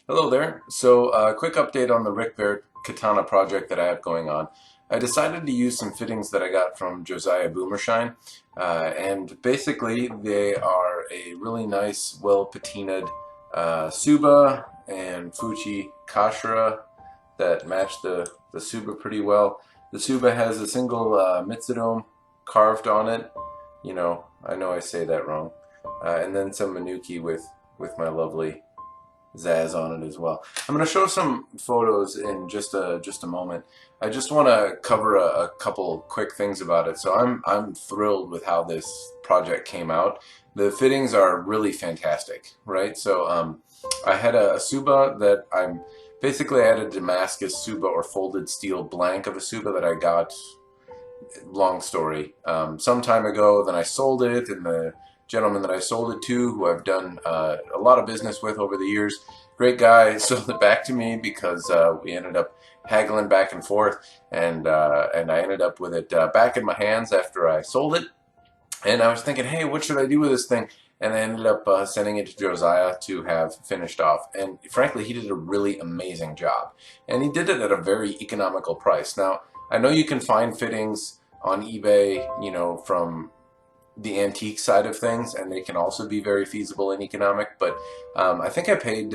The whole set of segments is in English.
Hello there. So, quick update on the Rick Barrett Katana project that I have going on. I decided to use some fittings that I got from Josiah Boomershine, and basically they are a really nice, well patinaed Suba and Fuji Kashira that match the Suba pretty well. The Suba has a single Mitsudome carved on it. I know I say that wrong. And then some Manuki with my lovely Zaz on it as well. I'm going to show some photos in just a moment. I just want to cover a couple quick things about it. So I'm thrilled with how this project came out. The fittings are really fantastic, right? So I had a Suba that I had a Damascus Suba or folded steel blank of a Suba that I got, long story, some time ago. Then I sold it, and the gentleman that I sold it to, who I've done a lot of business with over the years, great guy, sold it back to me because we ended up haggling back and forth, and I ended up with it back in my hands after I sold it. And I was thinking, hey, what should I do with this thing? And I ended up sending it to Josiah to have finished off. And frankly, he did a really amazing job. And he did it at a very economical price. Now, I know you can find fittings on eBay, from the antique side of things, and they can also be very feasible and economic. But I think I paid,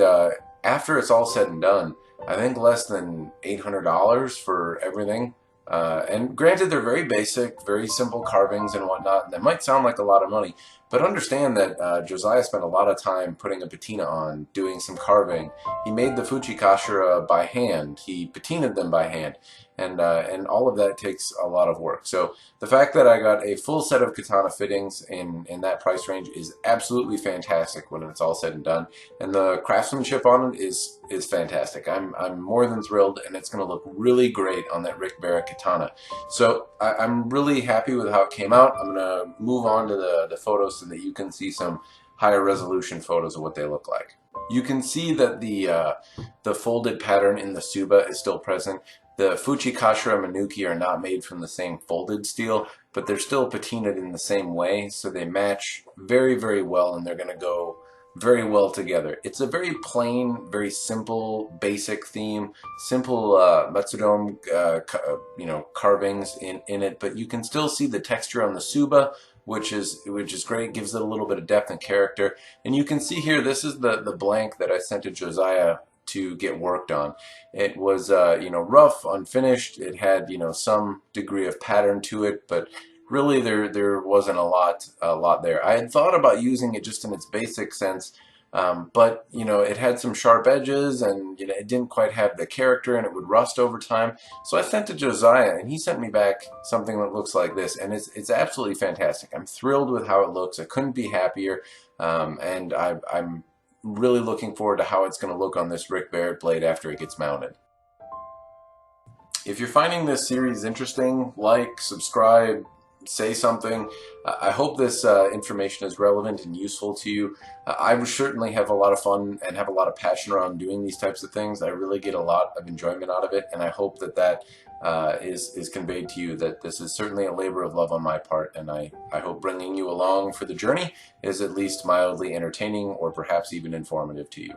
after it's all said and done, I think less than $800 for everything. And granted, they're very basic, very simple carvings and whatnot, and that might sound like a lot of money, but understand that Josiah spent a lot of time putting a patina on, doing some carving. He made the Fujikashira by hand. He patinaed them by hand, and all of that takes a lot of work. So the fact that I got a full set of katana fittings in that price range is absolutely fantastic when it's all said and done, and the craftsmanship on it is fantastic. I'm more than thrilled, and it's going to look really great on that Rick Barrett katana. So I'm really happy with how it came out. I'm going to move on to the photos so that you can see some higher resolution photos of what they look like. You can see that the folded pattern in the Suba is still present. The Fujikashira Manuki are not made from the same folded steel, but they're still patinaed in the same way, so they match very, very well, and they're going to go very well together. It's a very plain, very simple, basic theme, simple Matsudome, carvings in it, but you can still see the texture on the Suba, which is great. It gives it a little bit of depth and character. And you can see here, this is the blank that I sent to Josiah to get worked on. It was rough, unfinished. It had some degree of pattern to it, but really there wasn't a lot there. I had thought about using it just in its basic sense, but it had some sharp edges, and it didn't quite have the character, and it would rust over time. So I sent to Josiah, and he sent me back something that looks like this, and it's absolutely fantastic. I'm thrilled with how it looks. I couldn't be happier, and I'm really looking forward to how it's going to look on this Rick Barrett blade after it gets mounted. If you're finding this series interesting, like, subscribe, say something. I hope this information is relevant and useful to you. I certainly have a lot of fun and have a lot of passion around doing these types of things. I really get a lot of enjoyment out of it, and I hope that is conveyed to you, that this is certainly a labor of love on my part, and I hope bringing you along for the journey is at least mildly entertaining or perhaps even informative to you.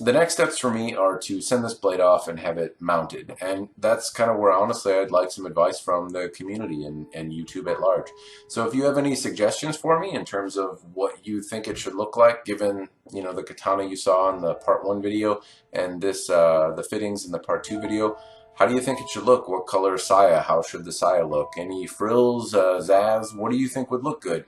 The next steps for me are to send this blade off and have it mounted, and that's kind of where honestly I'd like some advice from the community and YouTube at large. So if you have any suggestions for me in terms of what you think it should look like, given the katana you saw in the part 1 video and this the fittings in the part 2 video, how do you think it should look? What color saya? How should the saya look? Any frills, zaz? What do you think would look good?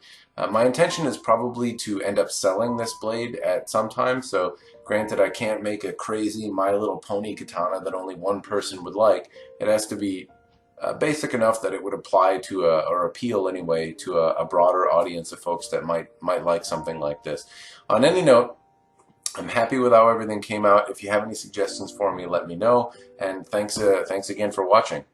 My intention is probably to end up selling this blade at some time, so granted I can't make a crazy My Little Pony katana that only one person would like. It has to be basic enough that it would apply to or appeal anyway to a broader audience of folks that might like something like this. On any note, I'm happy with how everything came out. If you have any suggestions for me, let me know. And thanks again for watching.